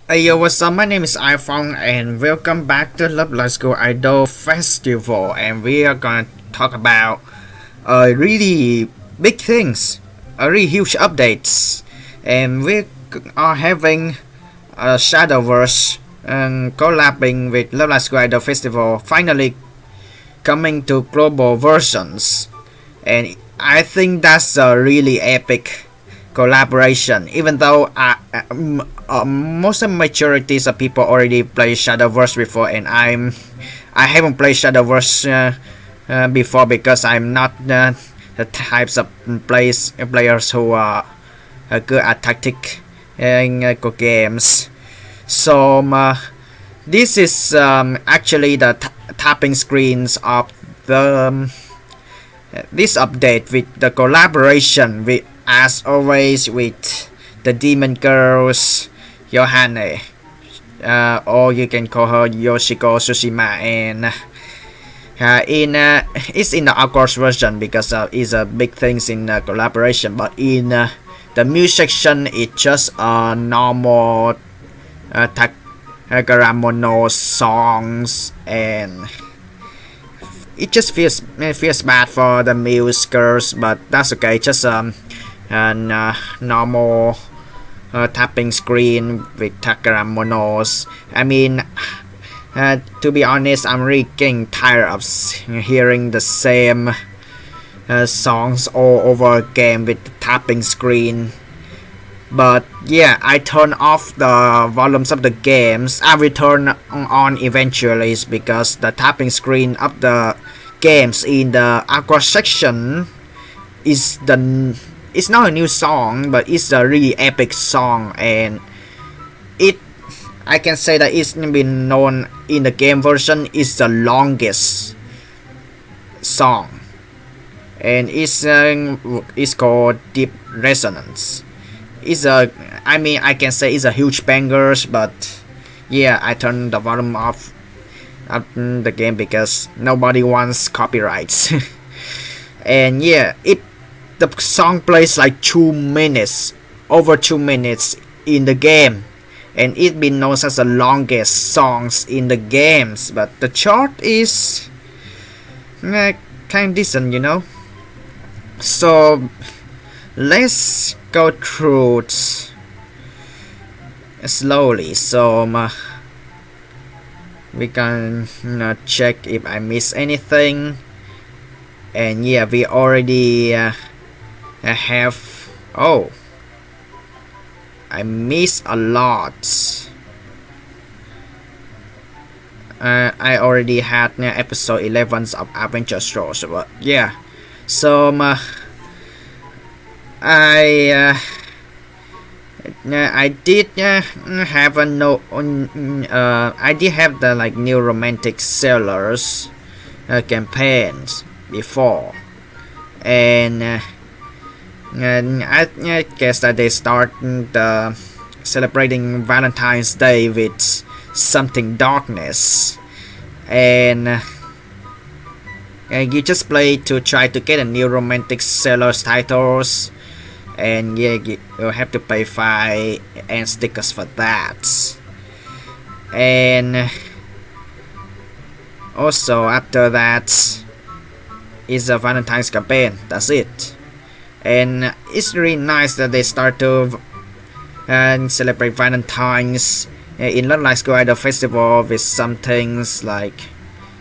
Hey yo, what's up? My name is iPhong and welcome back to Love Live School Idol Festival, and we are gonna talk about really big things, really huge updates, and we are having Shadowverse and collabing with Love Live School Idol Festival finally coming to global versions, and I think that's a really epic collaboration. Even though most of majorities of people already play Shadowverse before, and I haven't played Shadowverse before because I'm not the types of players who are good at tactic in games. So this is actually the tapping screens of the this update with the collaboration with, as always, with the demon girls Yohane, or you can call her Yoshiko Tsushima, and it's in the Aqua's version because it's a big things in collaboration, but in the music section it's just a normal Takaramono songs, and it just feels bad for the Muse girls, but that's okay. Just normal tapping screen with Takaramonos. I mean, to be honest, I'm really getting tired of hearing the same songs all over again with the tapping screen. But yeah, I turn off the volumes of the games. I will turn on eventually because the tapping screen of the games in the Aqua section is it's not a new song, but it's a really epic song, and I can say that it's been known in the game version is the longest song, and it's called Deep Resonance. I can say it's a huge bangers, but yeah, I turned the volume off of the game because nobody wants copyrights. And yeah, the song plays like 2 minutes, over 2 minutes in the game, and it's been known as the longest songs in the games, but the chart is kind of decent, you know. So let's go through it slowly. So we can check if I miss anything, and yeah, we already have. Oh, I miss a lot. I already had episode 11 of Adventure Stores, but yeah. So I did have a no. I did have the like new romantic sellers campaigns before, and I guess that they start celebrating Valentine's Day with something darkness, and you just play to try to get a new romantic sellers titles, and yeah, you have to pay 5 and stickers for that. And also after that is a Valentine's campaign. That's it. And it's really nice that they start to celebrate Valentine's in Love Live School Idol Festival with some things like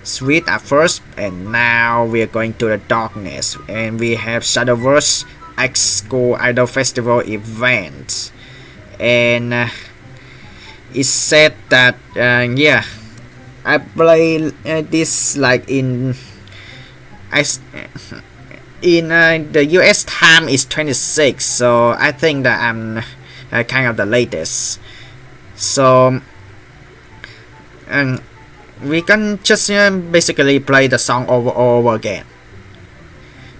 sweet at first, and now we are going to the darkness, and we have Shadowverse X School Idol Festival event, and it's said that yeah, I play this like in the US time is 26, so I think that I'm kind of the latest. So we can just basically play the song over again.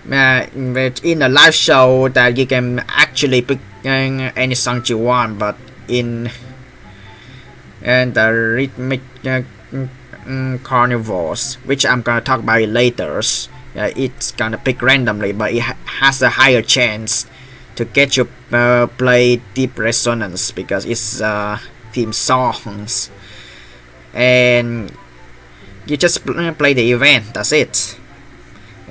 In a live show that you can actually pick any song you want, but in the rhythmic carnivores, which I'm gonna talk about it later, it's gonna pick randomly, but it has a higher chance to get you play Deep Resonance because it's theme songs, and you just play the event. That's it.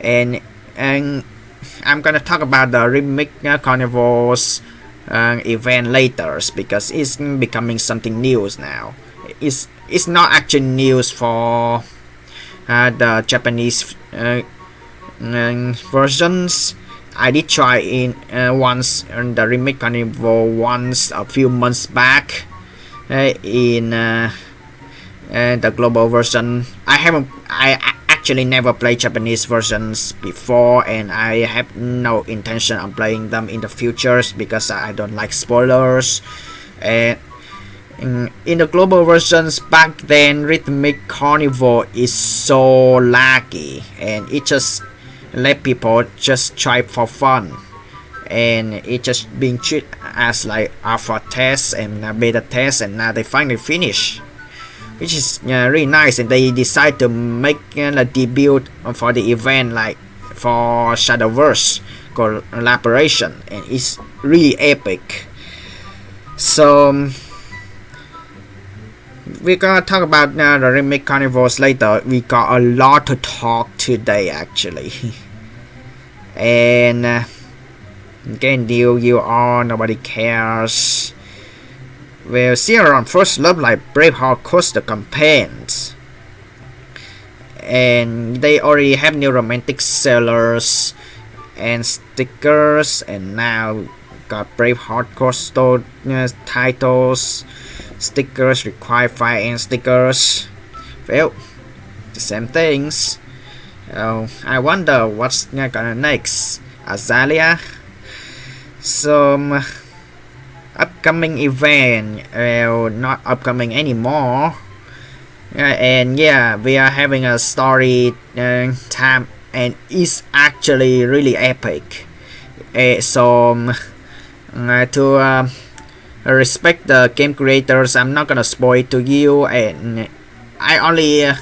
And I'm gonna talk about the Remix Carnival's event later because it's becoming something news now. It's not actually news for the Japanese versions. I did try in once on the Remix Carnival once a few months back in the global version. I actually never played Japanese versions before, and I have no intention of playing them in the futures because I don't like spoilers. And in the global versions back then, Rhythmic Carnival is so laggy, and it just let people just try for fun, and it just being treated as like alpha tests and beta tests, and now they finally finish, which is really nice. And they decide to make a debut for the event like for Shadowverse collaboration, and it's really epic. So we're gonna talk about the Remix Carnivals later. We got a lot to talk today actually. And again, deal you are, nobody cares. Well, Zero First Love Like Braveheart Coaster campaigns, and they already have new romantic sellers and stickers, and now got Braveheart Coaster titles. Stickers require fire and stickers. Well, the same things. I wonder what's gonna next. Azalea. Some upcoming event. Well, not upcoming anymore. And yeah, we are having a story time, and it's actually really epic. So to respect the game creators, I'm not gonna spoil it to you, and I only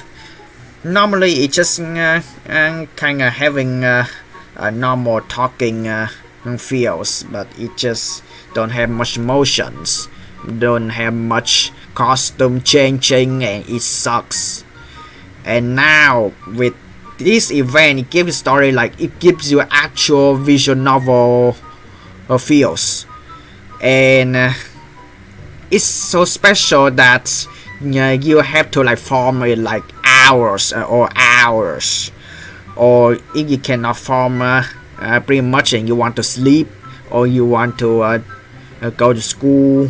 normally it's just kind of having a normal talking feels, but it just don't have much emotions, don't have much costume changing, and it sucks. And now with this event, it gives story like it gives you actual visual novel feels, and it's so special that you have to like form it like hours, or if you cannot form pretty much and you want to sleep or you want to go to school,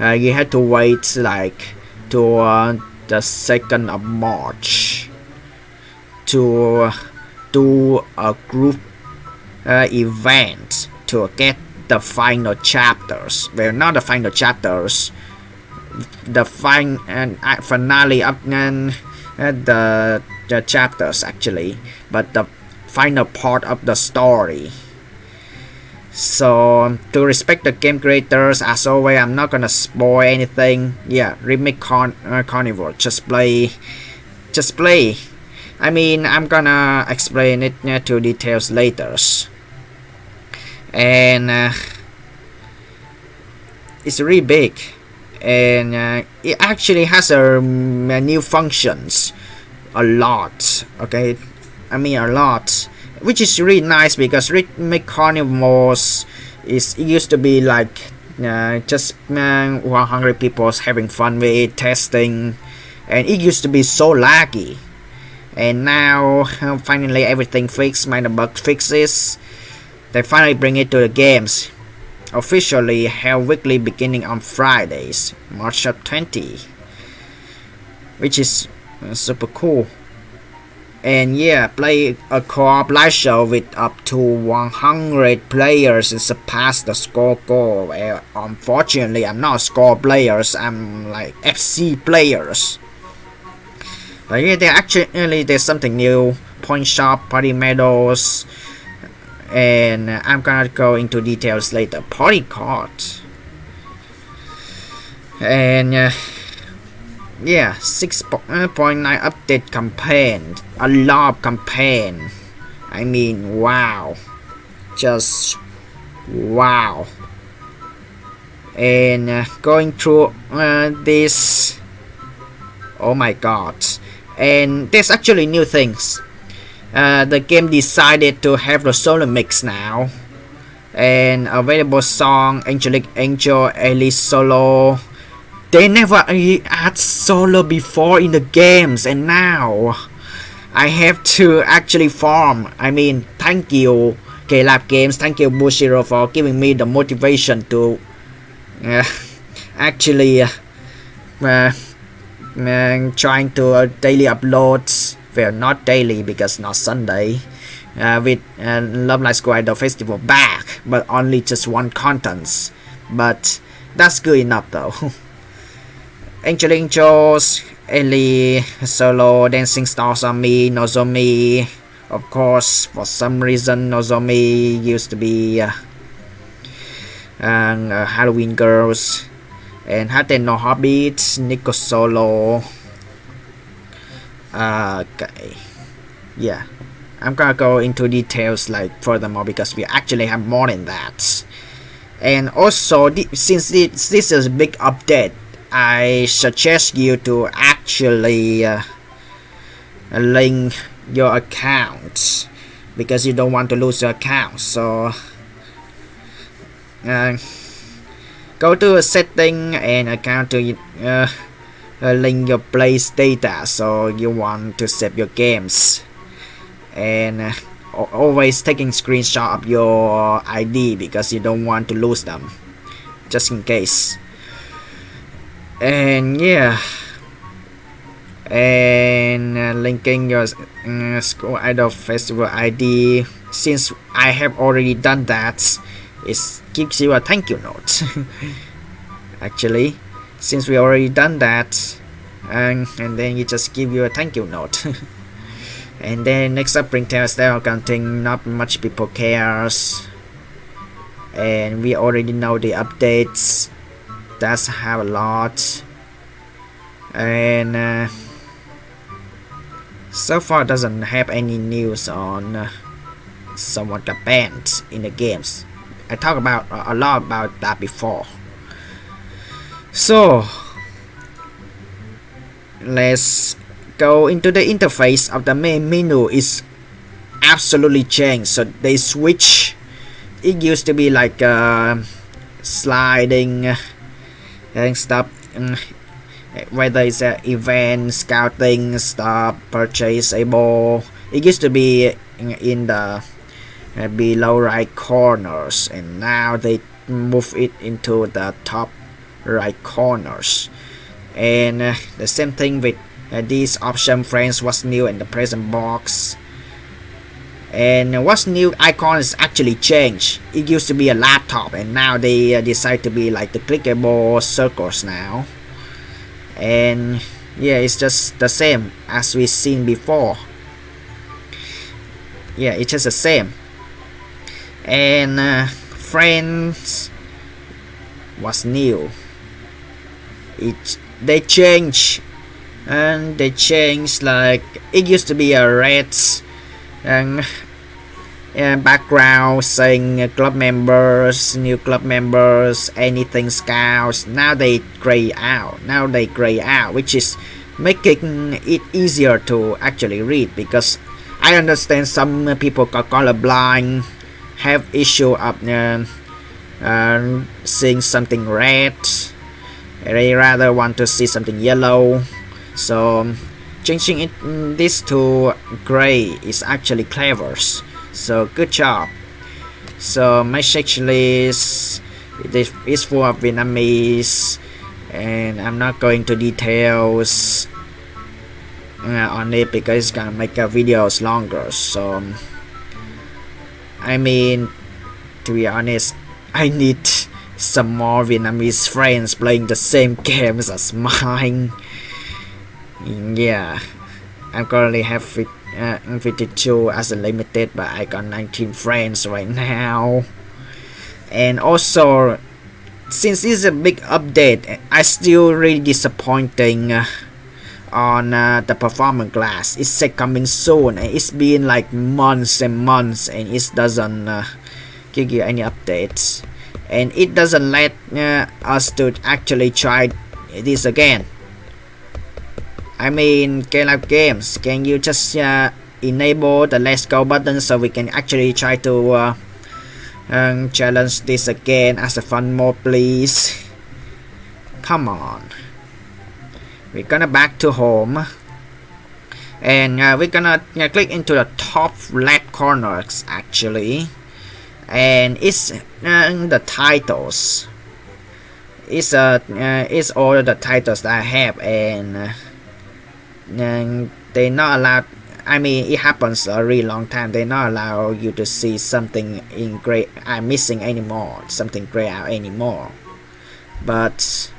you have to wait like to the 2nd of March to do a group event to get the final chapters. Well, not the final chapters, the finale of the chapters actually, but the final part of the story. So to respect the game creators, as always, I'm not gonna spoil anything. Yeah, Remix Carnival, just play. I mean, I'm gonna explain it to details later. And it's really big, and it actually has new functions, a lot. Okay, I mean a lot, which is really nice because Remix Carnivals it used to be like just 100 people having fun with it, testing, and it used to be so laggy. And now finally everything fixed, minor bug fixes. They finally bring it to the games. Officially held weekly beginning on Fridays, March 20, which is super cool. And yeah, play a co-op live show with up to 100 players and surpass the score goal. Well, unfortunately, I'm not score players, I'm like FC players. But yeah, there's something new. Point shop, party medals, and I'm gonna go into details later. Party cards, and yeah, 6.9 update campaign, a lot of campaign. I mean, wow, just wow. and going through this. Oh my god. And there's actually new things. The game decided to have the solo mix now, and available song Angelic Angel Elise solo. They never had solo before in the games, and now I have to actually farm. I mean, thank you K-Lab Games, thank you Bushiro for giving me the motivation to actually trying to daily upload. Well, not daily because not Sunday. With Love Live Square the festival back, but only just one contents. But that's good enough though. Angel Angels, Ellie solo, Dancing Stars on Me, Nozomi. Of course, for some reason, Nozomi used to be Halloween Girls, and Hate no Hobbits, Nico solo. Okay, yeah, I'm gonna go into details like furthermore because we actually have more than that. And also, since this is a big update, I suggest you to actually link your account because you don't want to lose your account. So go to a setting and account to link your place data, so you want to save your games, and always taking screenshot of your ID because you don't want to lose them just in case. And yeah, and linking your school idol festival ID. Since I have already done that, it gives you a thank you note. Actually, since we already done that, and then it just give you a thank you note. And then next up, Ringtail style counting. Not much people cares, and we already know the updates. That's have a lot, and so far doesn't have any news on someone got banned in the games. I talked about a lot about that before. So let's go into the interface of the main menu. Is absolutely changed. So they switch. It used to be like sliding and stuff, whether it's event, scouting, stuff, purchaseable. It used to be in the below right corners, and now they move it into the top right corners. And the same thing with this option. Friends, what's new in the present box, and what's new icon is actually changed. It used to be a laptop, and now they decide to be like the clickable circles now. And yeah, it's just the same as we've seen before. Yeah, it's just the same. And friends, what's new? They change, and they change, like it used to be a red and background saying club members, new club members, anything scouts. Now they gray out. Which is making it easier to actually read, because I understand some people got colorblind, have issue of seeing something red. They rather want to see something yellow. So changing this to gray is actually clever. So good job. So my section list is full of Vietnamese, and I'm not going to details on it because it's gonna make videos longer. So I mean, to be honest, I need some more Vietnamese friends playing the same games as mine. Yeah, I'm currently have 52 as a limited, but I got 19 friends right now. And also, since this is a big update, I still really disappointing on the performance glass. It's said coming soon, and it's been like months and months, and it doesn't give you any updates. and it doesn't let us to actually try this again. I mean, Caleb Games, can you just enable the let's go button so we can actually try to challenge this again as a fun mode, please? Come on. We're gonna back to home, and we're gonna click into the top left corners actually, and it's the titles. It's all the titles that I have, and they not allowed. I mean, it happens a really long time. They not allow you to see something in gray. I'm missing anymore. Something gray out anymore. But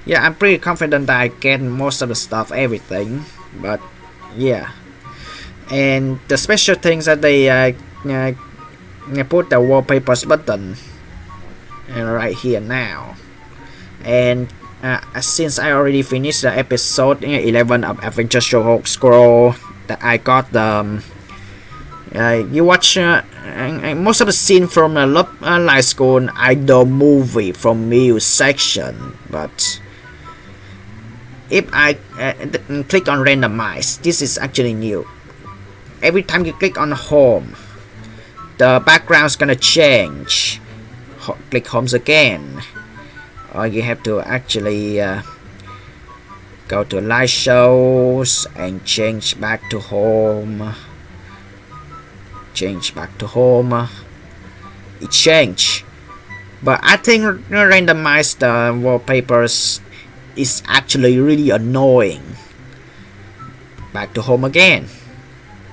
yeah, I'm pretty confident that I get most of the stuff, everything. But yeah, and the special things that they put the wallpapers button right here now, and since I already finished the episode 11 of Adventure Scroll, that I got the you watch most of the scene from the Love Live School Idol movie from Muse section. But if I click on randomize, this is actually new. Every time you click on home, the background's gonna change. Click homes again, or you have to actually go to live shows and change back to home. Change back to home. It changed, but I think randomize the wallpapers is actually really annoying. Back to home again.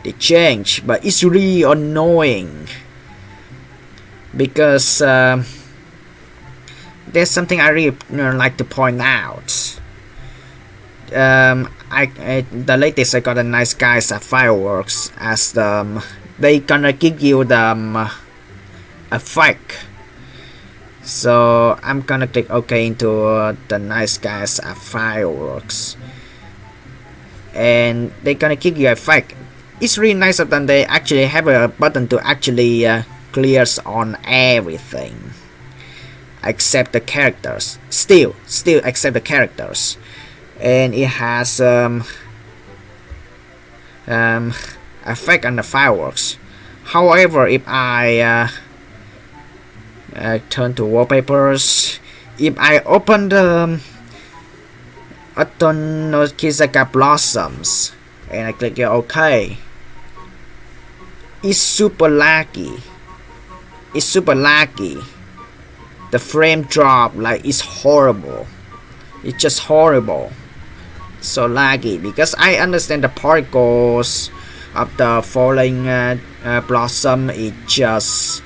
They change, but it's really annoying because there's something I really like to point out. The latest I got a nice guys at fireworks as they gonna give you the effect. So I'm gonna click OK into the nice guys at fireworks, and they gonna give you a effect. It's really nice of them. They actually have a button to actually clears on everything except the characters. Still except the characters. And it has effect on the fireworks. However, if I turn to wallpapers, if I open the Autumn Kizaka Blossoms and I click OK, it's super laggy. The frame drop, like, it's horrible. It's just horrible. So laggy, because I understand the particles of the falling blossom is just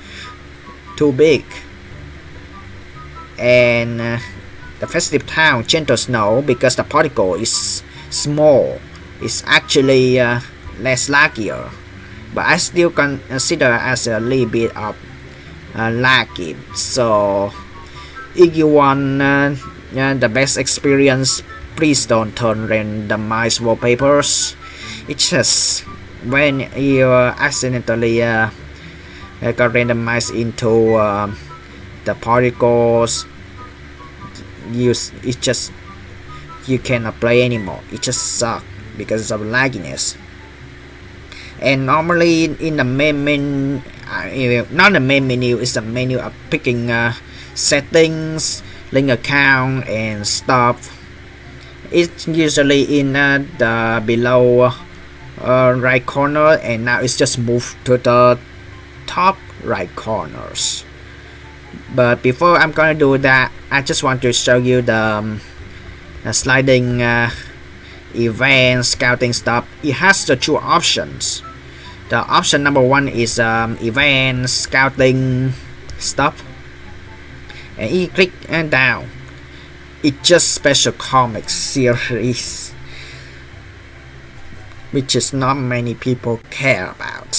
too big, and the festive town gentle snow, because the particle is small, is actually less laggier, but I still consider as a little bit of laggy. So if you want the best experience, please don't turn randomized wallpapers. It's just when you accidentally got randomized into the particles, it's just you cannot play anymore. It just sucks because of lagginess. And normally in the main menu, not the main menu, it's the menu of picking settings, link account and stuff. It's usually in the below right corner, and now it's just moved to the top right corners. But before I'm gonna do that, I just want to show you the sliding event scouting stuff. It has the two options. The option number one is event scouting stuff, and you click down. It's just special comics series, which is not many people care about.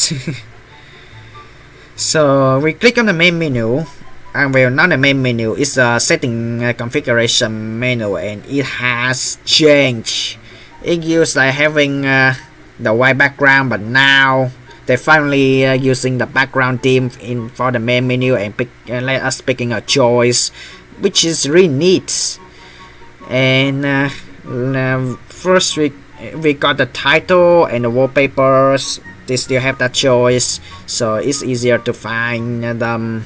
So we click on the main menu, and well, not the main menu, it's a setting configuration menu, and it has changed. It used like having the white background, but now They finally using the background theme in for the main menu and let us picking a choice, which is really neat. And first we got the title and the wallpapers. They still have that choice, so it's easier to find them.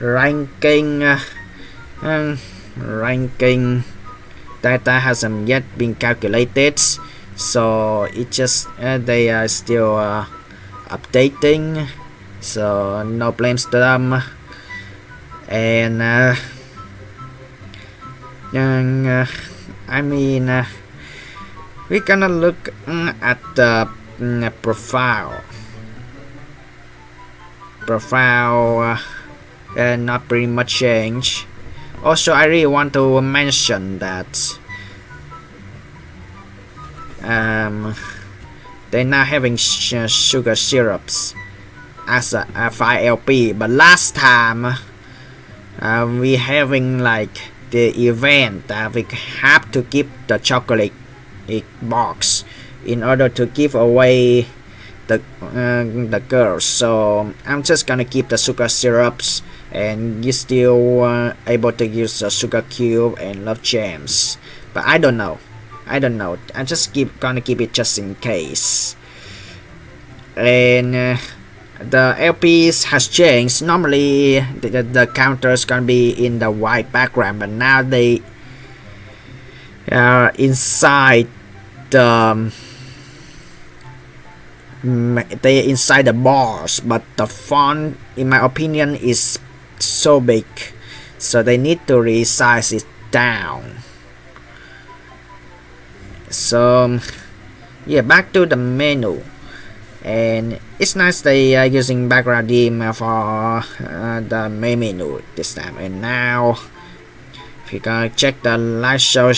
Ranking data hasn't yet been calculated, so it just they are still updating, so no blames to them. And I mean, we're gonna look at the profile. Not pretty much change. Also, I really want to mention that they're now having sugar syrups as a 5LP, but last time we having like the event that we have to keep the chocolate box in order to give away the girls. So I'm just gonna keep the sugar syrups, and you still able to use the sugar cube and love gems, but I don't know. I'm just gonna keep it just in case. And the LPs has changed. Normally the counters gonna be in the white background, but now they are inside the inside the bars, but the font in my opinion is so big, so they need to resize it down. So yeah, back to the menu, and it's nice they are using background theme for the main menu this time. And now if you gonna check the live show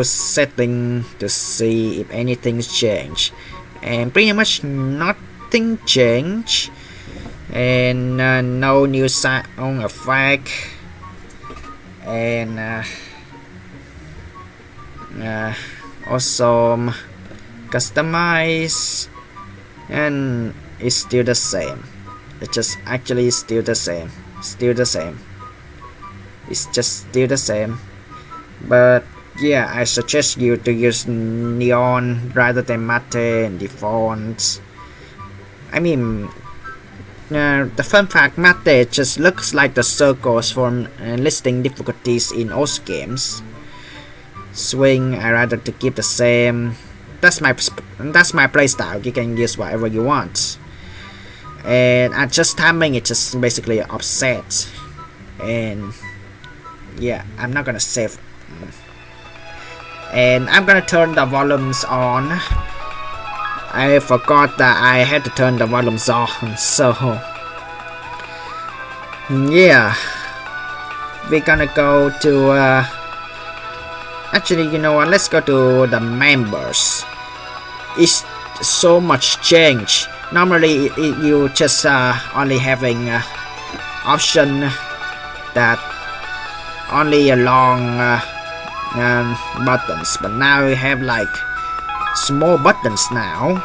setting to see if anything's changed, and pretty much nothing changed, and no new sound effect, and also customize, and it's still the same. It's just actually still the same. It's just still the same. But yeah, I suggest you to use neon rather than matte and the fonts. I mean, the fun fact, matte just looks like the circles from listing difficulties in OS games. Swing, I rather to keep the same. That's my playstyle. You can use whatever you want. And adjust timing, it's just basically offset. And yeah, I'm not gonna save. And I'm gonna turn the volumes on. I forgot that I had to turn the volumes on, so yeah, we're gonna go to actually, you know what, let's go to the members. It's so much change. Normally you just only having option that only a long buttons, but now we have like small buttons now.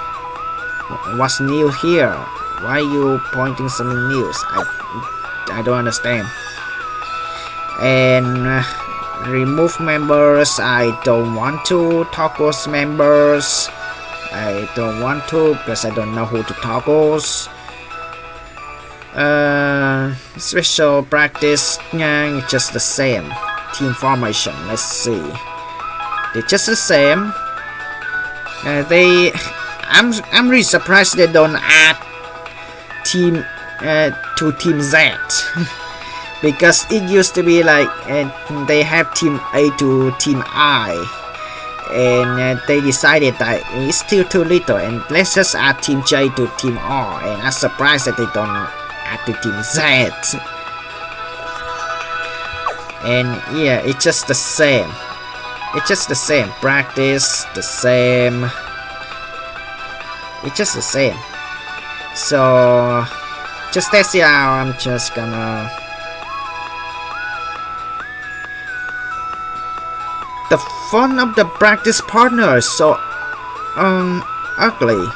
What's new here? Why are you pointing something new? I don't understand. And remove members, I don't want to. Toggles members, I don't want to because I don't know who to toggles. Special practice, it's just the same. Team formation, let's see, they're just the same. I'm really surprised they don't add team to Team Z because it used to be like they have Team A to Team I, and they decided that it's still too little and let's just add Team J to Team R, and I'm surprised that they don't add to Team Z. And yeah, it's just the same. Practice the same. It's just the same. So just test it out. I'm just gonna. The font of the practice partner is so ugly.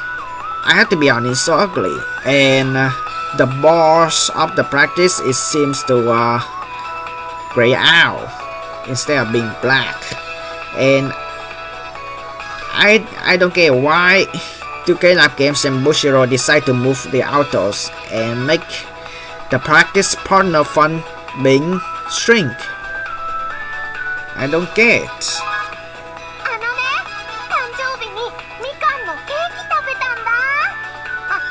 I have to be honest, so ugly. And the boss of the practice, it seems to gray out instead of being black. And I don't get why 2K Lab Games and Bushiro decide to move the autos and make the practice partner font being shrink. I don't get. あのね、誕生日にみかんのケーキ食べたんだ。あ、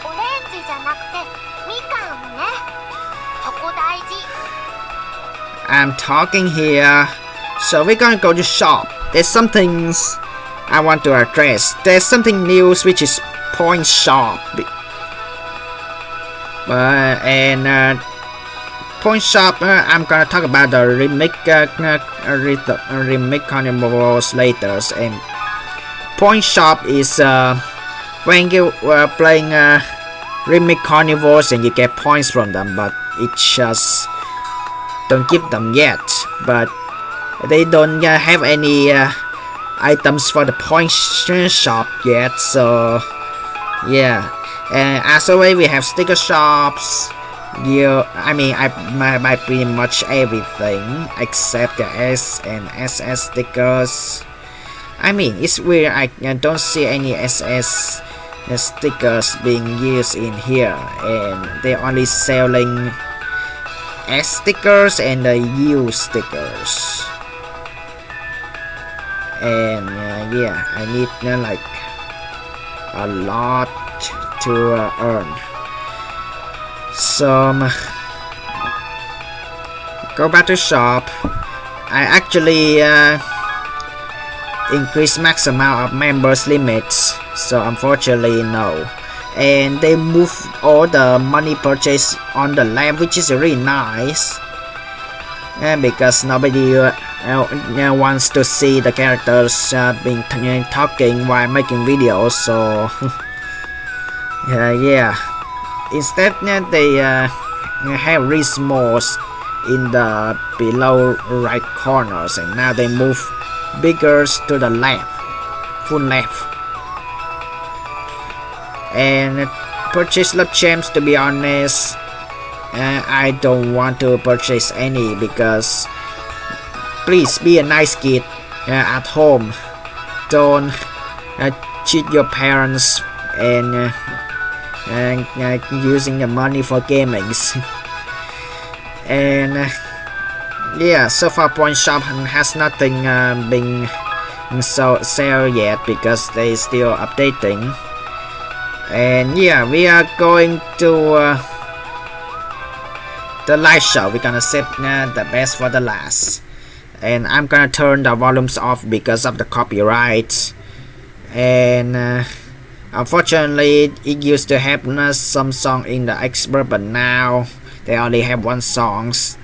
オレンジじゃなくてみかんね。そこ大事。I'm talking here. So we're gonna go to shop. There's some things I want to address. There's something new which is point shop. And point shop, I'm gonna talk about the remake carnivores later. And point shop is when you playing remake carnivores and you get points from them, but it just don't give them yet. But they don't have any items for the point shop yet. So yeah. And as always, we have sticker shops. I buy pretty much everything except the S and SS stickers. I mean, it's weird. I don't see any SS stickers being used in here, and they're only selling S stickers and the U stickers. And yeah, I need like a lot to earn. So go back to shop. I actually increase max amount of members limits, so unfortunately no. And they move all the money purchase on the left, which is really nice. Because nobody wants to see the characters being talking while making videos, so yeah. Instead, they have resmos in the below right corners, and now they move bigger to the left, full left. And purchase love gems, to be honest, I don't want to purchase any, because please be a nice kid at home. Don't cheat your parents and using the money for gamings. And yeah, so far point shop has nothing been sale yet, because they still updating. And yeah, we are going to the light show. We're gonna save the best for the last, and I'm gonna turn the volumes off because of the copyright. And unfortunately, it used to have some song in the expert, but now they only have one songs,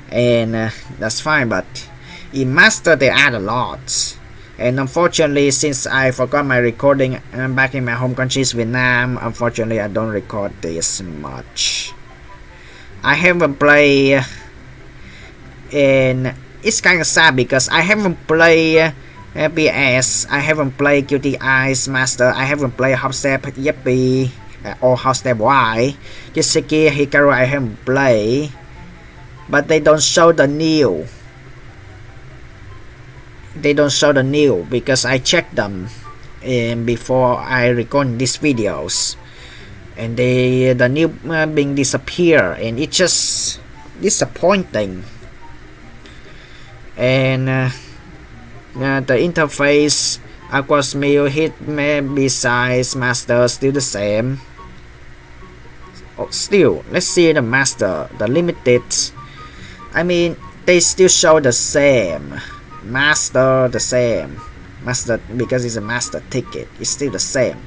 and that's fine. But in master, they add a lot. And unfortunately, since I forgot my recording back in my home country, Vietnam, unfortunately I don't record this much. I haven't played, and it's kind of sad because I haven't played BS, I haven't played Guilty Eyes Master, I haven't played Hopstep Yippee or Hopstep Y. Jiseki Hikaru I haven't played, but they don't show the new. They don't show the new because I checked them before I record these videos, and the new being disappear, and it's just disappointing. And the interface, Aqua's Meal, Hit besides Master still the same. Oh, still, let's see the Master, the limited. I mean, they still show the same. Master the same. Master, because it's a master ticket, it's still the same.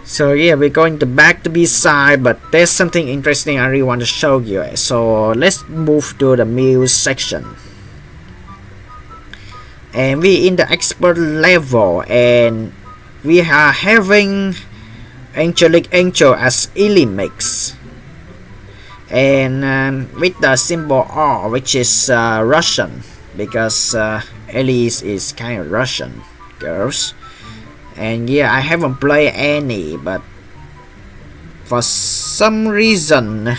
So yeah, we're going to back to B-side, but there's something interesting I really want to show you. So let's move to the meals section. And we in the expert level, and we are having Angelic Angel as Illimix. And with the symbol R, which is Russian, because Elise is kind of Russian. girls. And yeah, I haven't played any, but for some reason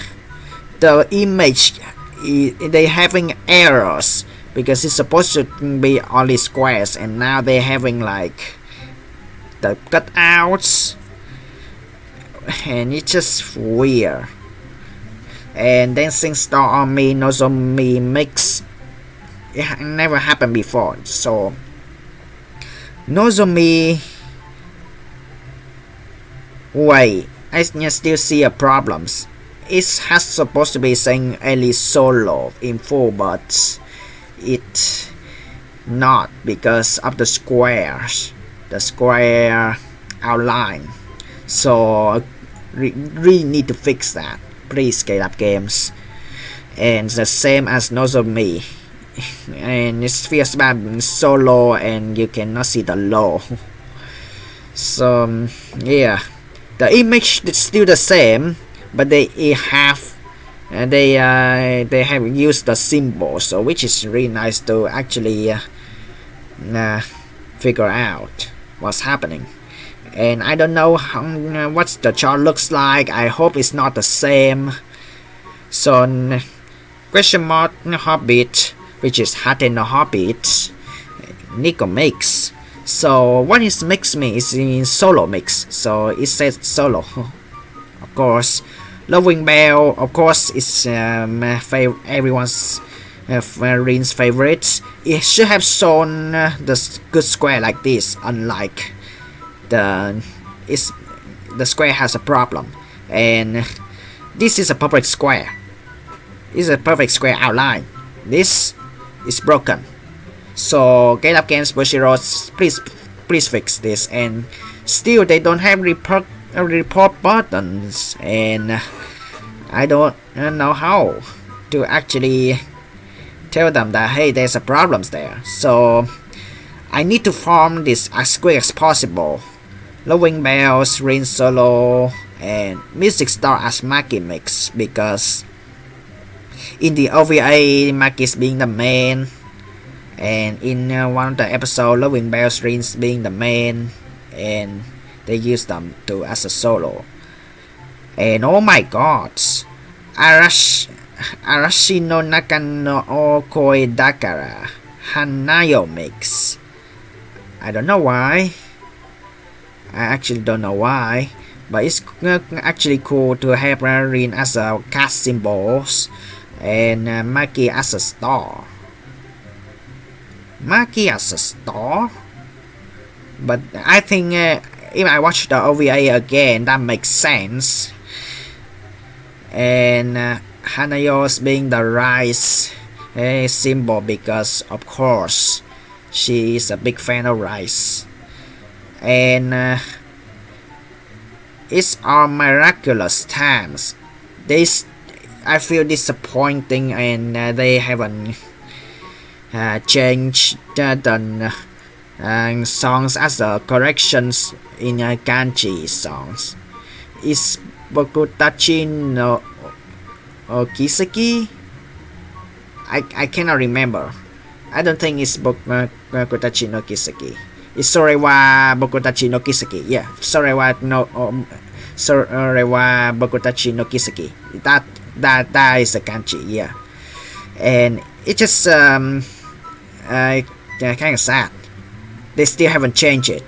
the image they having errors because it's supposed to be only squares, and now they're having like the cutouts, and it's just weird. And Dancing Star on Me, Nozomi mix, it never happened before. So Nozomi, wait, I still see a problems. It has supposed to be saying Ellie solo info, but it not because of the squares, the square outline. So really need to fix that. Please, Scale Up Games. And the same as Nozomi. And it feels bad solo and you cannot see the low. So yeah, the image is still the same, but they have used the symbol, so which is really nice to actually figure out what's happening. And I don't know what the chart looks like. I hope it's not the same. So question mark Hobbit, which is Haten no Hobbit, Nico mix. So what is mix mean? Is in solo mix, so it says solo. Of course, Loving Bell, of course, is everyone's Rin's favorite. It should have shown the good square like this, unlike the square has a problem, and this is a perfect square. This is a perfect square outline. This is broken. So Get Up Games Bushiroad, please fix this. And still they don't have report buttons, and I don't know how to actually tell them that hey, there's a problems there. So I need to form this as quick as possible. Loving Bells, Rin solo, and Music Star as Maki mix, because in the OVA Maki is being the main, and in one of the episodes Loving Bells, Rin's being the main, and they use them to as a solo. And oh my god, Arashi no Naka no Okoi Dakara Hanayo mix. I don't know why. I actually don't know why, but it's actually cool to have Rin as a cast symbols and Maki as a star. Maki as a star? But I think if I watch the OVA again, that makes sense. And Hanayo's being the rice symbol because, of course, she is a big fan of rice. And it's our miraculous times. I feel disappointing, and they haven't changed the songs as the corrections in kanji songs. Is Bokutachi no Kiseki? I cannot remember. I don't think it's Bokutachi no Kiseki. It's Sorewa Bokutachi no Kiseki. Yeah, Sorewa Bokutachi no Kiseki. That is the kanji. Yeah, and it just kind of sad. They still haven't changed it.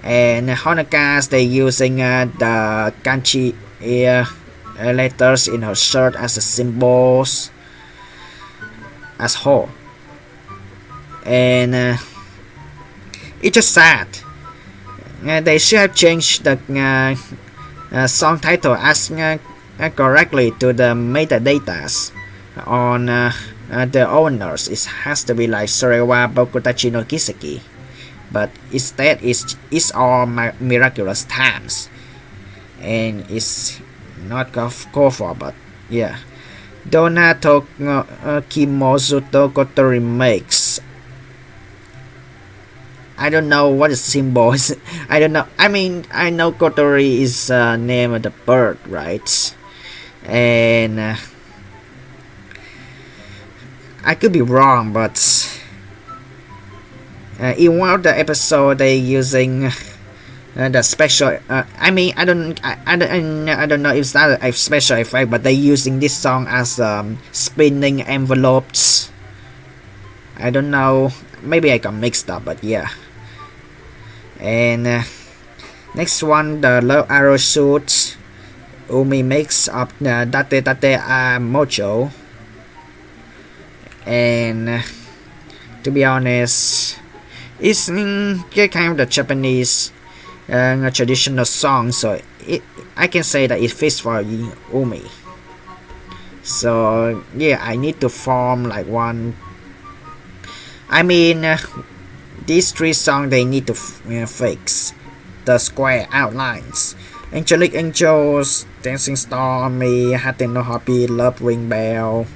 And Honoka's they using the kanji letters in her shirt as the symbols as whole. And it's just sad. They should have changed the song title as correctly to the metadata on the owners. It has to be like Sorewa Bokutachi no Kiseki, but instead it's all miraculous times, and it's not called for. But yeah, Donato Kimozuto Kotori makes. I don't know what the symbol is. I don't know. I mean, I know Kotori is name of the bird, right? And I could be wrong, but In one of the episode, they using the special. I don't know if it's not a special effect, but they using this song as spinning envelopes. I don't know. Maybe I got mixed up, but yeah. And next one, the Love Arrow suit. Umi makes up Date Tate Mocho. And to be honest, it's kind of the Japanese traditional song, so I can say that it fits for Umi. So yeah, I need to form like one. These three songs they need to fix the square outlines. Angelic Angels, Dancing Star, Me, Hate no Happy, Love Ring Bell,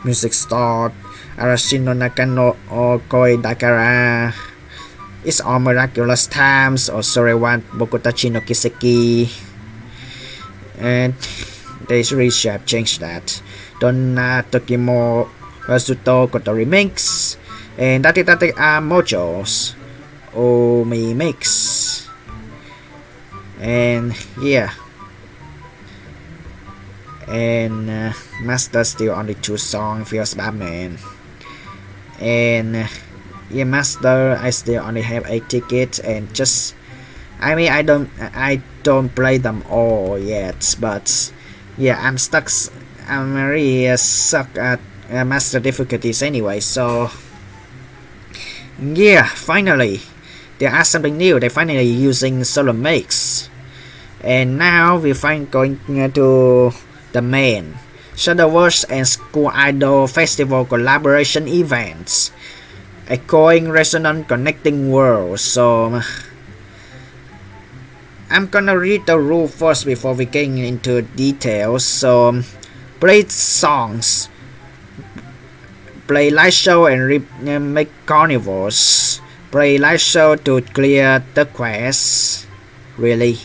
Music Star, Arashi no Nakano Koi Dakara, It's All Miraculous Times, or Sorewan Bokutachi no Kiseki. And they really should have changed that. Donna Tokimo Rasuto Kotori Mix, and Date Tate Mojos Omi Mix. And yeah. And Master still only 2 songs, feels Batman. And yeah, Master I still only have 8 tickets, and just I don't play them all yet, but yeah, I'm really suck at Master difficulties anyway, so yeah, finally they are something new. They're finally using solo mix, and now we're finally going to the main Shadowverse and School Idol Festival collaboration events, echoing resonant connecting worlds. So I'm gonna read the rule first before we get into details. So play songs, play light show and make carnivores, play light show to clear the quest. Really?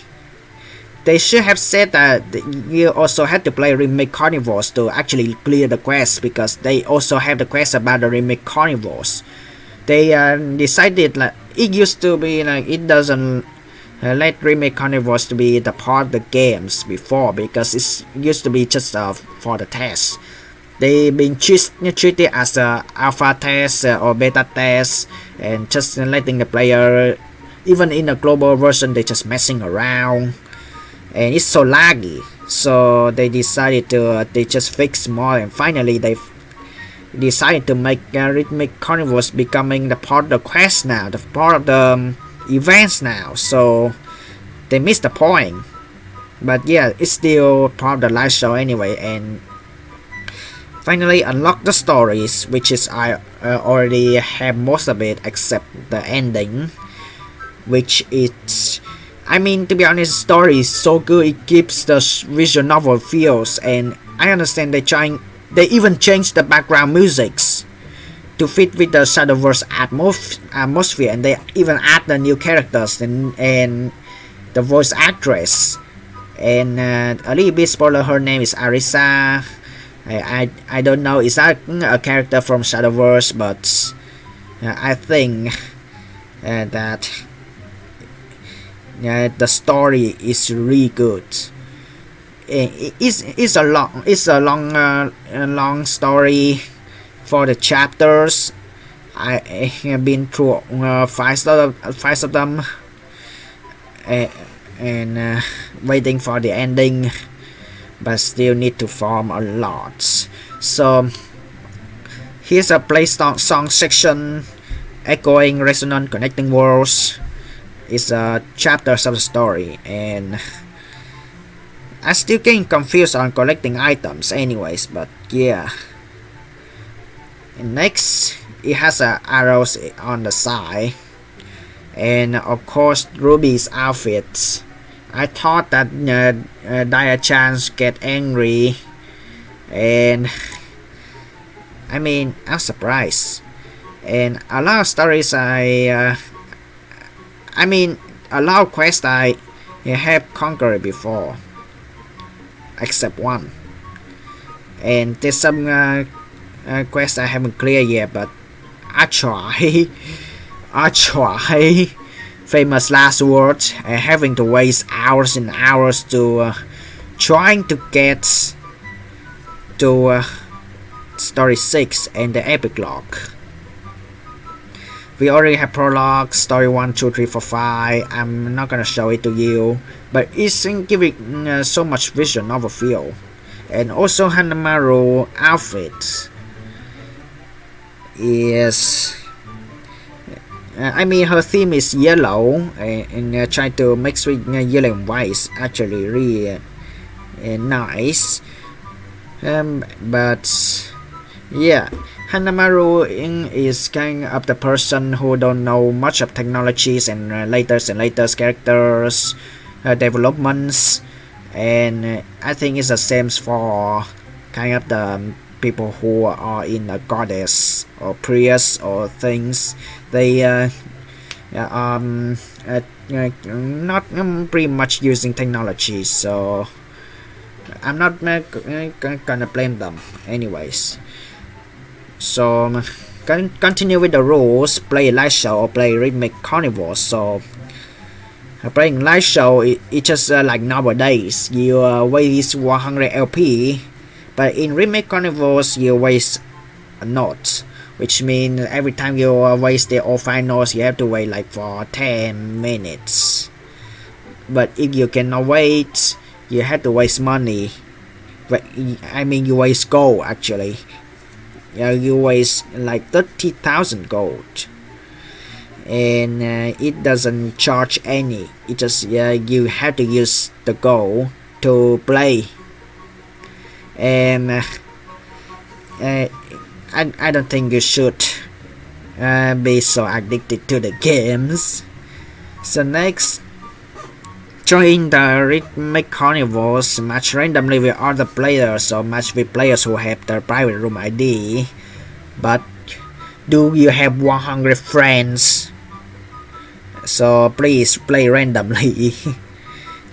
They should have said that you also had to play remake carnivores to actually clear the quest, because they also have the quest about the remake carnivores. They decided like it used to be like it doesn't let remake carnivores to be the part of the games before, because it used to be just for the test. They been treated as a alpha test or beta test, and just letting the player, even in the global version, they just messing around. And it's so laggy, so they decided to they just fix more, and finally they decided to make rhythmic carnivores becoming the part of the quest now, the part of the events now. So they missed the point, but yeah, it's still part of the live show anyway. And finally unlock the stories, which is I already have most of it except the ending, which is to be honest, the story is so good, it gives the visual novel feels, and I understand they even changed the background musics to fit with the Shadowverse atmosphere, and they even add the new characters and the voice actress. And a little bit spoiler, her name is Arisa. I don't know, is that a character from Shadowverse, but I think that the story is really good. It's a long story for the chapters. I have been through 5 of them, and waiting for the ending, but still need to form a lot. So here's a play song section, echoing resonant connecting worlds. It's chapters of the story, and I still getting confused on collecting items anyways, but yeah. And next, it has arrows on the side, and of course Ruby's outfit. I thought that Dia-chan get angry, and I'm surprised. And a lot of stories a lot of quests I have conquered before, except one. And there's some quests I haven't cleared yet, but I try. I try. Famous last words, having to waste hours and hours to trying to get to story 6 and the epilogue. We already have prologue, story 1, 2, 3, 4, 5. I'm not gonna show it to you, but it's giving so much vision overview. And also Hanamaru outfit is I mean her theme is yellow and try to mix with yellow and white. Actually really nice. But yeah, Hanamaru is kind of the person who don't know much of technologies and latest characters developments, and I think it's the same for kind of the people who are in a goddess or priest or things. They not pretty much using technology, so I'm not gonna blame them anyways. So continue with the rules. Play live show or play remake carnival. So playing live show it's just like nowadays you waste 100 LP, but in remake carnivals you waste a note, which means every time you waste the all 5 notes you have to wait like for 10 minutes. But if you cannot wait, you have to waste money. But I mean you waste gold actually. You waste like 30,000 gold, and it doesn't charge any. It just you have to use the gold to play, and I don't think you should be so addicted to the games. So next, join the remake carnivals, match randomly with other players or match with players who have their private room ID. But do you have 100 friends? So please play randomly.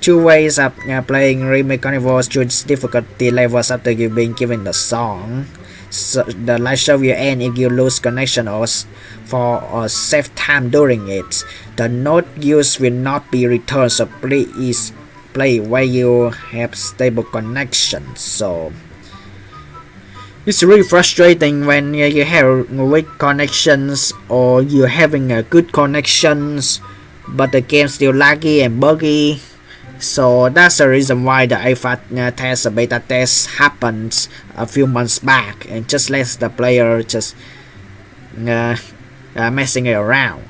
2 ways of playing remake carnivals: choose difficulty levels after you've been given the song. So the live show will end if you lose connection or for a safe time during it. The note used will not be returned, so please play where you have stable connection. So it's really frustrating when you have weak connections or you're having a good connections, but the game still laggy and buggy. So that's the reason why the alpha test, beta test happened a few months back, and just lets the player just messing it around,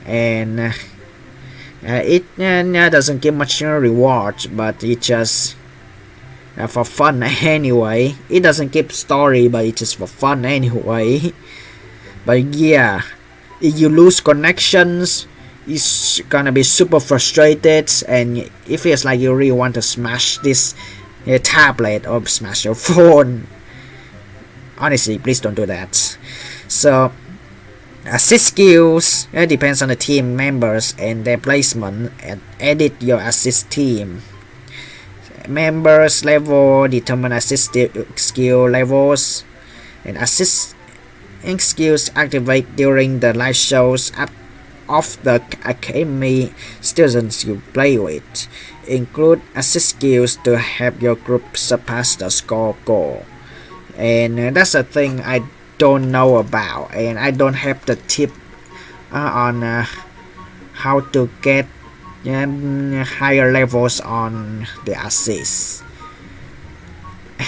and it doesn't give much reward, but it just for fun anyway. It doesn't keep story, but it's just for fun anyway. But yeah, if you lose connections, it's gonna be super frustrated, and it feels like you really want to smash this tablet or smash your phone. Honestly, please don't do that. So assist skills depends on the team members and their placement, and edit your assist team. Members level determine assist skill levels, and assist skills activate during the live shows of the academy students you play with. Include assist skills to help your group surpass the score goal, and that's a thing I don't know about, and I don't have the tip on how to get higher levels on the assist.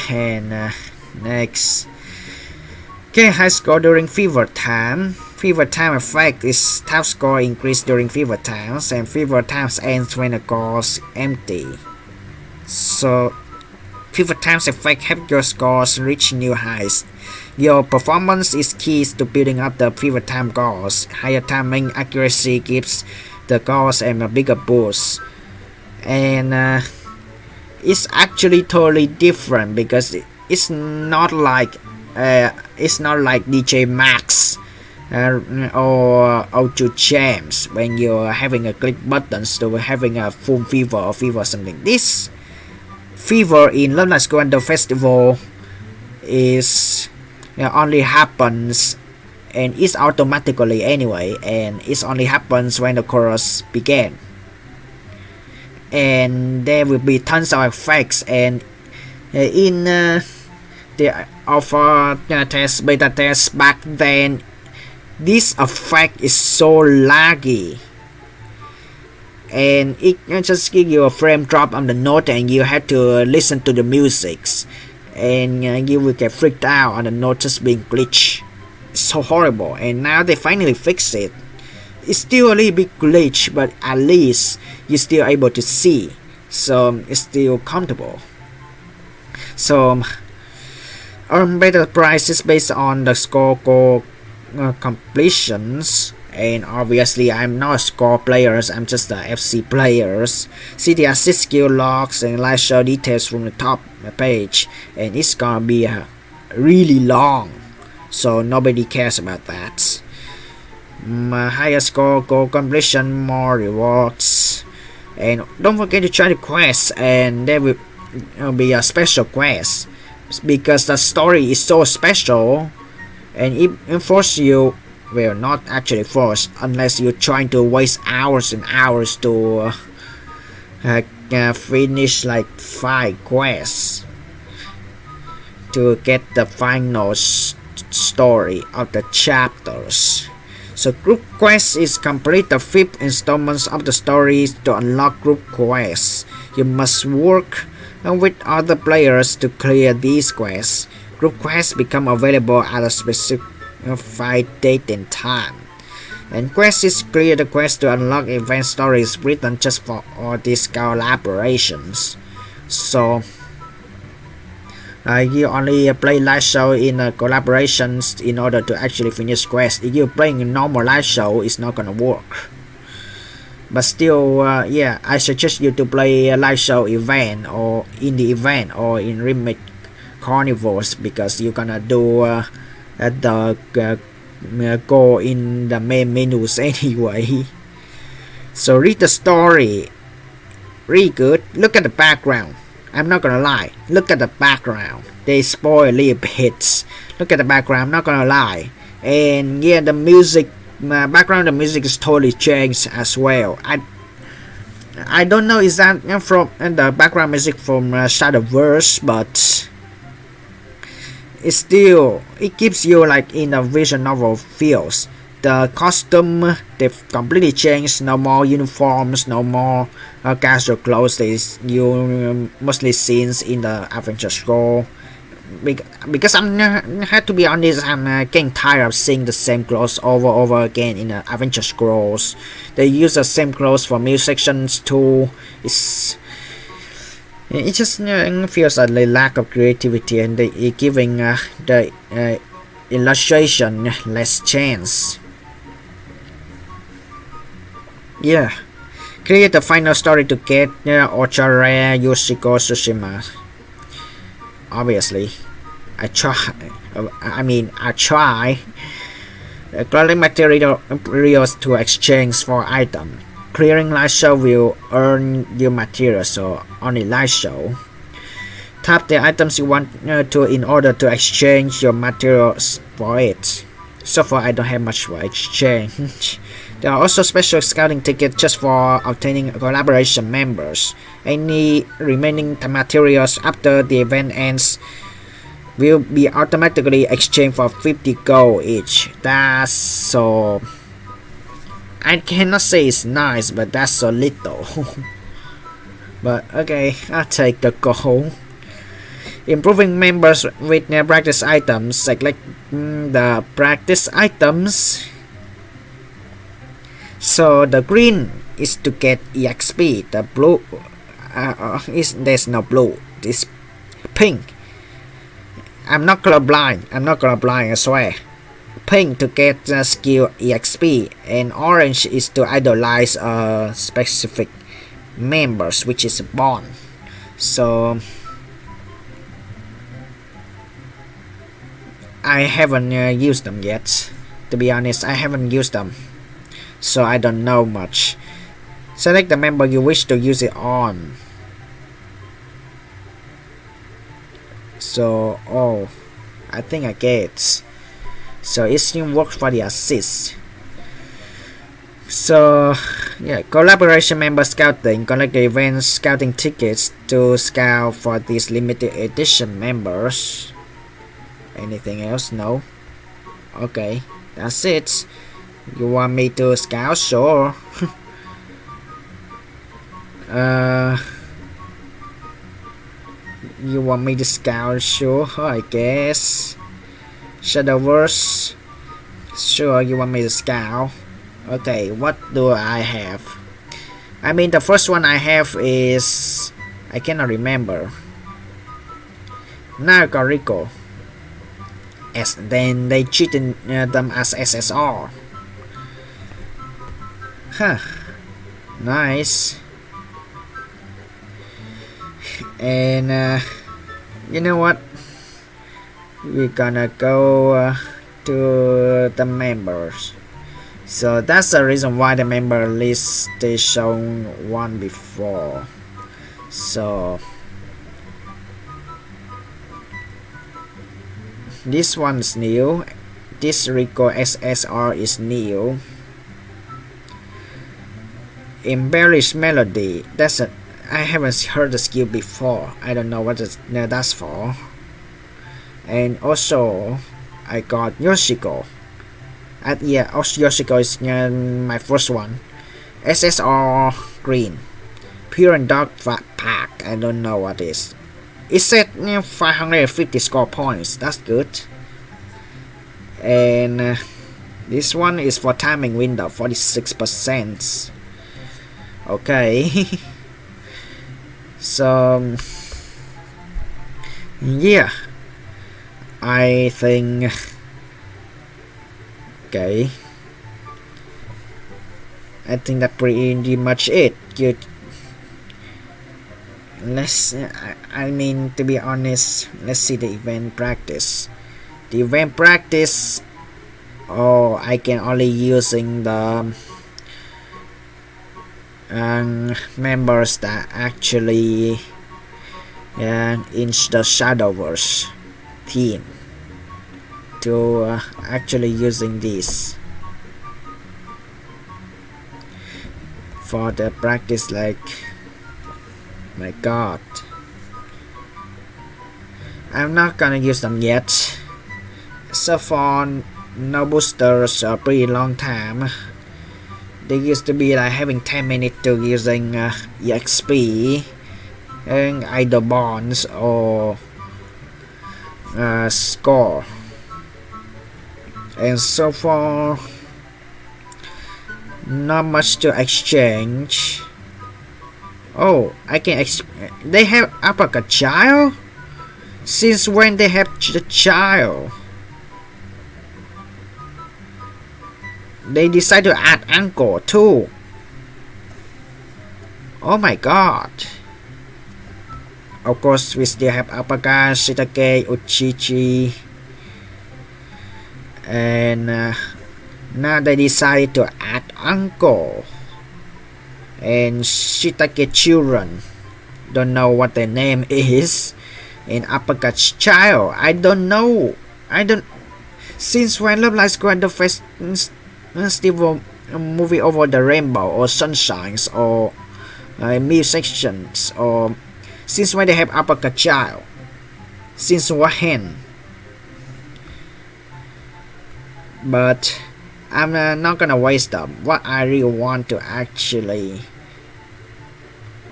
And next, get high score during fever time. Fever time effect is top score increase during fever times, and fever times ends when the goal's empty. So fever times effect help your scores reach new highs. Your performance is key to building up the fever time goals. Higher timing accuracy gives the goals a bigger boost, and it's actually totally different because it's not like DJ Max or O2 Champs when you're having a click buttons to having a full fever or fever something. This fever in Love Live Squander Festival is only happens and it's automatically anyway, and it only happens when the chorus begin. And there will be tons of effects, and in the alpha test, beta test back then, this effect is so laggy, and it just give you a frame drop on the note, and you have to listen to the music, and you will get freaked out on the note just being glitched. It's so horrible, and now they finally fixed it. It's still a little bit glitch, but at least you're still able to see, so it's still comfortable. So better price is based on the score completions, and obviously I'm not a score players, I'm just the FC players. See the assist skill logs and live show details from the top page, and it's gonna be really long, so nobody cares about that. Higher score, goal completion, more rewards, and don't forget to try the quests, and there will be a special quest because the story is so special, and it forces you, well, not actually forced, unless you're trying to waste hours and hours to finish like 5 quests to get the final story of the chapters. So group quest is complete the 5th installments of the stories. To unlock group quests, you must work with other players to clear these quests. Group quests become available at a specified date and time. And quest is clear the quest to unlock event stories written just for all these collaborations. So you only play live show in collaborations in order to actually finish quest. If you're playing a normal live show, it's not gonna work. But still, yeah, I suggest you to play a live show event, or in the event, or in remake carnivores, because you're gonna do the go in the main menus anyway. So read the story, really good. Look at the background. I'm not gonna lie, look at the background. They spoil a little bit. Look at the background, I'm not gonna lie. And yeah, the music, background, the music is totally changed as well. I don't know is that from the background music from Shadowverse, but it gives you like in a visual novel feels. The costume, they've completely changed. No more uniforms, no more casual clothes that you mostly scenes in the adventure scroll. Because I'm have to be honest, I'm getting tired of seeing the same clothes over again in the adventure scrolls. They use the same clothes for music sections too. It just feels a lack of creativity, and they giving the illustration less chance. Yeah, create the final story to get Ultra Rare Yoshiko Tsushima. Obviously, I try. Clothing materials to exchange for item. Clearing live show will earn you materials, so only live show. Tap the items you want to in order to exchange your materials for it. So far, I don't have much for exchange. There are also special scouting tickets just for obtaining collaboration members. Any remaining materials after the event ends will be automatically exchanged for 50 gold each. That's so... I cannot say it's nice, but that's so little. But okay, I'll take the gold. Improving members with their practice items. Select the practice items. So the green is to get EXP. The blue there's no blue. It's pink. I'm not colorblind, I swear. Pink to get the skill EXP, and orange is to idolize specific members, which is Bond. So I haven't used them yet. To be honest, I haven't used them, so I don't know much. Select the member you wish to use it on. So, I think I get. So it still works for the assist. So yeah, collaboration member scouting, collect event scouting tickets to scout for these limited edition members. Anything else? No. Okay, that's it. You want me to scout? Sure. You want me to scout? Sure, I guess. Shadowverse. Sure, you want me to scout. Okay, what do I have? I mean, the first one I have is... I cannot remember. Narco Rico. As then they treated them as SSR. Huh. Nice. And you know what? We're gonna go to the members. So that's the reason why the member list they shown one before. So this one's new. This Rico SSR is new. Embellish melody. That's a I haven't heard the skill before. I don't know what that's for. And also I got Yoshiko. Yeah, Yoshiko is my first one. SSR green. Pure and dark pack. I don't know what it is. It said 550 score points. That's good. And this one is for timing window 46%. Okay. So yeah, I think okay. I think that's pretty much it. Good. I mean, to be honest, let's see the event practice. The event practice. Oh, I can only using the members that actually in the Shadowverse team to actually using this for the practice. Like, my god, I'm not gonna use them yet. So for no boosters a pretty long time. They used to be like having 10 minutes to using EXP and either bonds or score. And so far, not much to exchange. Oh, I can they have uppercut child? Since when they have the child? They decide to add Anko too. Oh my god. Of course, we still have Apaka, Shitake, Uchichi. And now they decided to add Anko. And Shitake children. Don't know what their name is. And Apaka's child. I don't know. Since when Love Live Squad Fest Still movie over the rainbow or sunshines or music sections, or since when they have uppercut child? Since when? But I'm not gonna waste them. What I really want to actually...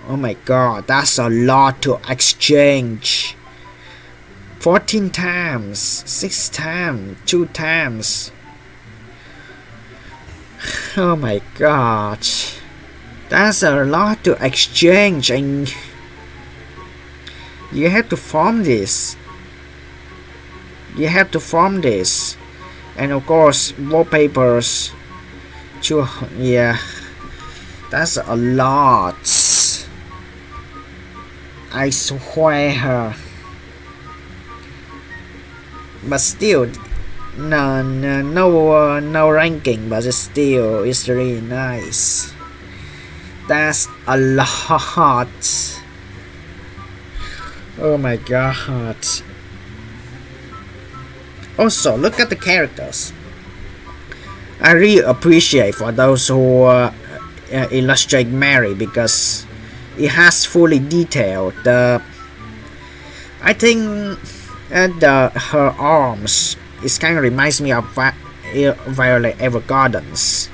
Oh my god, that's a lot to exchange. 14 times, 6 times, 2 times. Oh my god, that's a lot to exchange, and you have to form this. And of course, wallpapers. Yeah, that's a lot. I swear. But still, no ranking, but still, it's really nice. That's a lot. Oh my god. also look at the characters. I really appreciate for those who illustrate Mary because it has fully detailed I think her arms. It kind of reminds me of Violet Evergarden's.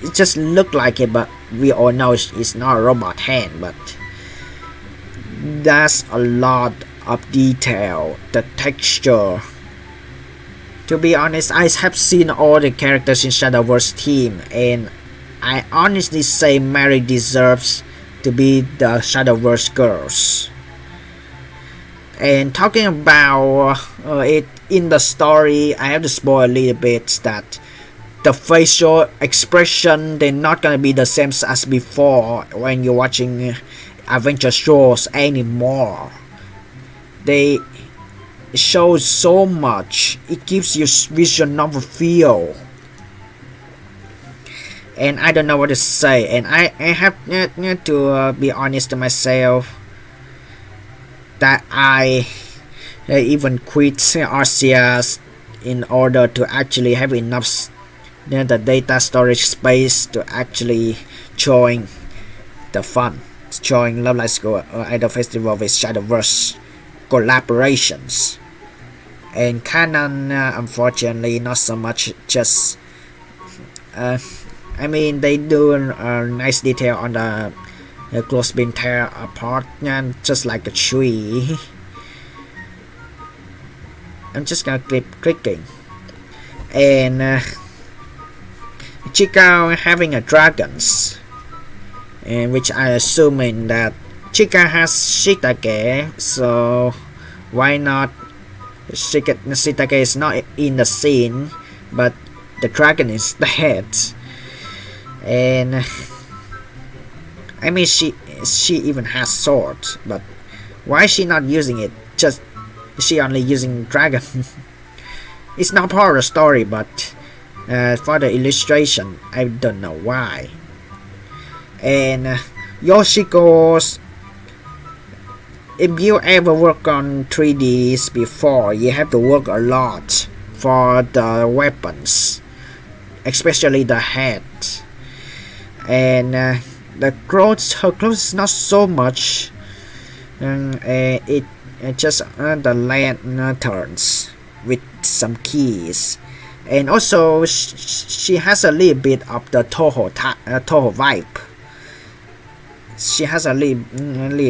It just looked like it, but we all know it's not a robot hand. But that's a lot of detail, the texture. To be honest, I have seen all the characters in Shadowverse team, and I honestly say Mary deserves to be the Shadowverse girls. And talking about it in the story, I have to spoil a little bit that the facial expression, they're not gonna be the same as before when you're watching adventure shows anymore. They show so much, it gives you visual novel feel. And I don't know what to say, and I have to be honest to myself that I even quit RCS in order to actually have enough the data storage space to actually join the fun, join Love Live School Idol Festival with Shadowverse collaborations. And Canon, unfortunately, not so much. Just I mean, they do a nice detail on the close being tear apart, and just like a tree. I'm just gonna keep clicking, and Chica having a dragons, and which I assuming that Chica has Shiitake, so why not? Shiitake is not in the scene, but the dragon is dead. And I mean, she even has sword, but why is she not using it? Just is she only using dragon? It's not part of the story, but for the illustration, I don't know why. And Yoshiko's. If you ever work on 3Ds before, you have to work a lot for the weapons, especially the head. And her clothes is not so much. It just the lanterns with some keys, and also she has a little bit of the Toho vibe. She has a little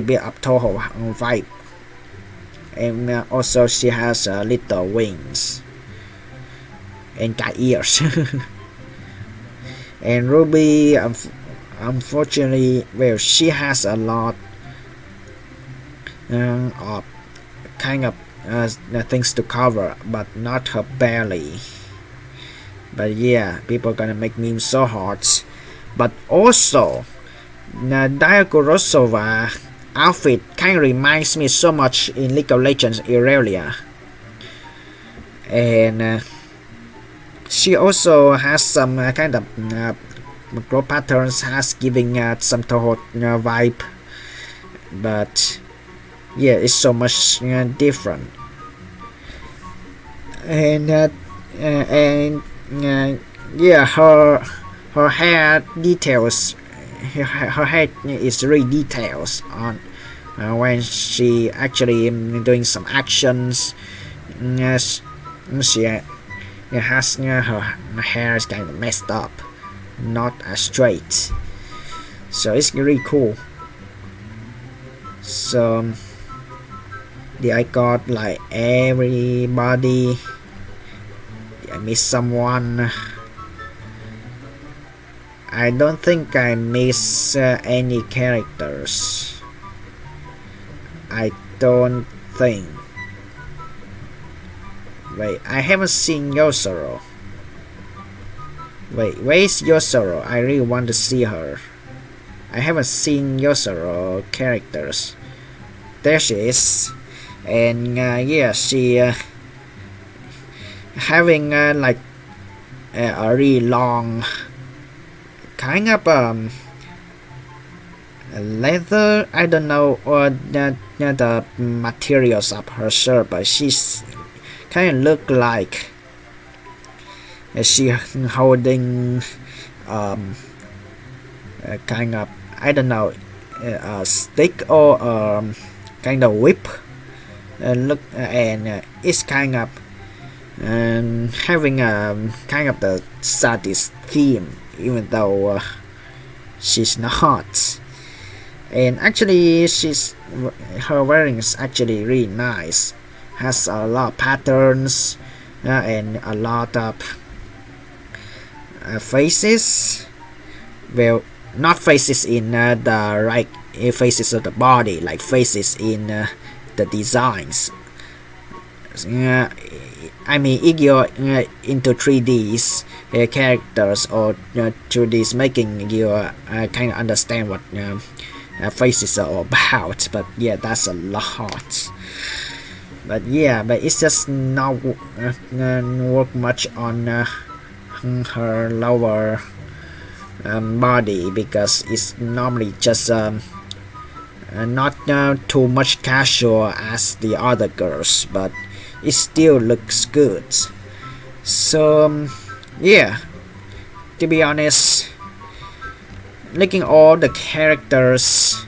bit of Toho vibe, and also she has little wings and got ears. And Ruby, unfortunately, well, she has a lot of kind of things to cover, but not her belly. But yeah, people are gonna make memes so hard. But also, Diagorosova outfit kind of reminds me so much in League of Legends Irelia. And she also has some kind of glow patterns, has giving some Toho vibe, but yeah, it's so much different. And yeah, her hair details, her hair is really details on when she actually doing some actions. She has her hair is kind of messed up, not as straight, so it's really cool. So did I got like everybody? Did I miss someone? I don't think I miss any characters. I don't think. Wait, I haven't seen Yosoro. Wait, where's Yosoro? I really want to see her. I haven't seen Yosoro characters. There she is. And yeah, she having like a really long kind of leather, I don't know, or the materials of her shirt, but she's kind of look like She holding a kind of, I don't know, a stick or kind of whip. Look, and it's kind of having a kind of the sadist theme, even though she's not. And actually, her wearing is actually really nice. Has a lot of patterns and a lot of faces. Well, not faces in the right faces of the body, like faces in the designs. I mean, if you're into 3Ds characters or 2Ds making, you kind of understand what faces are all about. But yeah, that's a lot. But yeah, but it's just not work much on her lower body, because it's normally just not too much casual as the other girls, but it still looks good. So yeah, to be honest, looking all the characters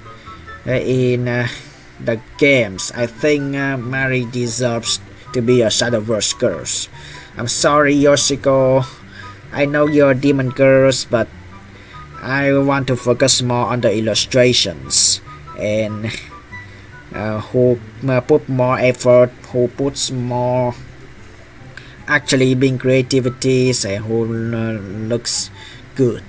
in the games, I think Mari deserves to be a Shadowverse girls. I'm sorry, Yoshiko, I know you're demon girls, but I want to focus more on the illustrations and who put more effort, who puts more actually being creativities, and who looks good.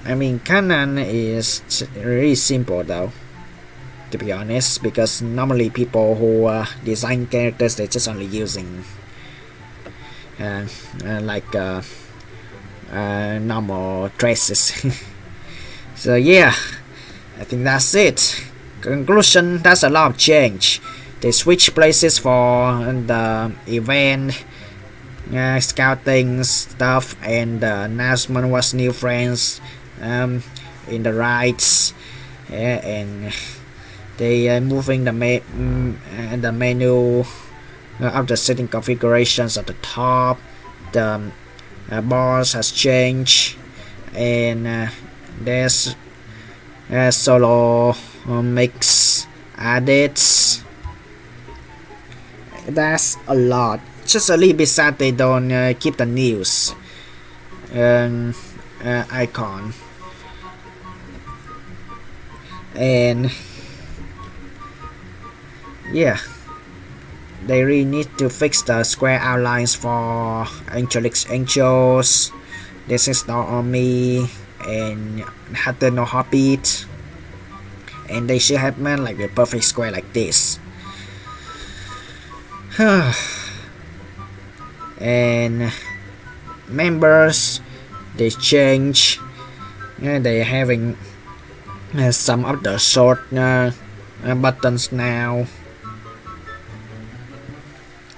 I mean, Canon is really simple though, to be honest, because normally people who design characters, they're just only using normal traces. So yeah, I think that's it. Conclusion, that's a lot of change. They switch places for the event, scouting stuff, and the announcement was new friends in the rides, and they moving the menu of the setting configurations at the top. The bars has changed, and there's solo mix added. That's a lot. Just a little bit sad they don't keep the news icon. And yeah, they really need to fix the square outlines for angels. This is not on me, and had no heartbeat, and they should have made like a perfect square like this. And members, they change. They having some of the short buttons now,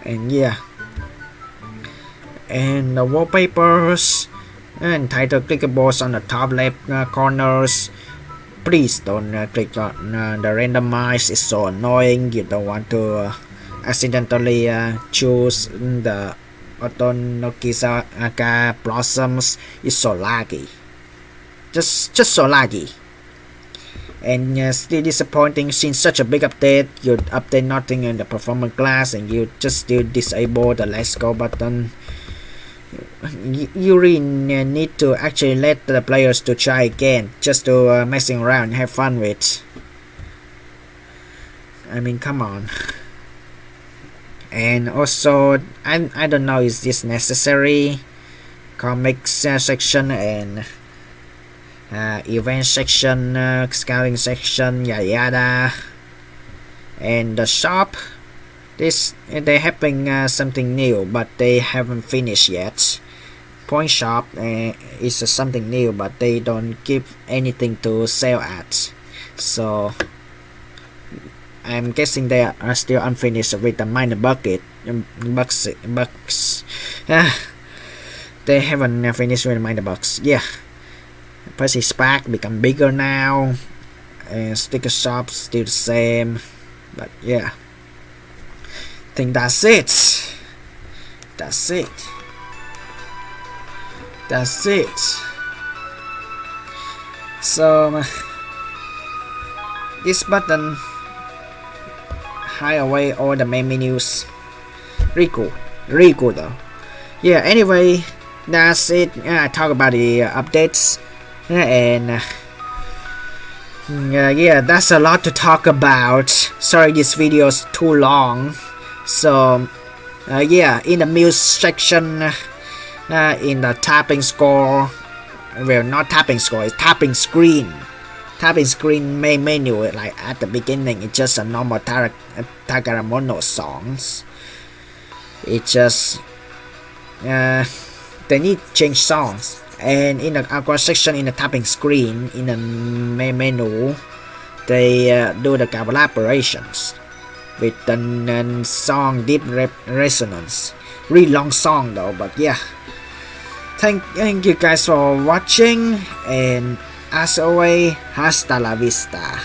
and yeah, and the wallpapers and title clickables on the top left corners. Please don't click on the randomize, it's so annoying. You don't want to accidentally choose the Otonokizaka blossoms. It's so laggy, just so laggy, and still disappointing. Since such a big update, you update nothing in the performance class, and you just still disable the let's go button. You really need to actually let the players to try again, just to messing around and have fun with. I mean, come on. And also, I don't know, is this necessary? Comics section and event section, scouting section, yada yada. And the shop, they're having something new, but they haven't finished yet. Point shop is something new, but they don't give anything to sell at. So I'm guessing they are still unfinished with the minor bucket bucks. They haven't finished with the minor box. Yeah, Percy Spark become bigger now, and sticker shops still the same. But yeah, I think that's it. That's it. That's it. So this button hide away all the main menus. Really cool though. Yeah, anyway, that's it. I talk about the updates, and yeah, that's a lot to talk about. Sorry this video is too long. So yeah, in the news section, in the tapping score, well, not tapping score, it's tapping screen. Tapping screen main menu, like at the beginning, it's just a normal Tagaramono songs. It's just they need change songs. And in the aqua section, in the tapping screen, in the main menu, they do the collaborations with the song Deep Resonance. Really long song though, but yeah. Thank you guys for watching, and as always, hasta la vista.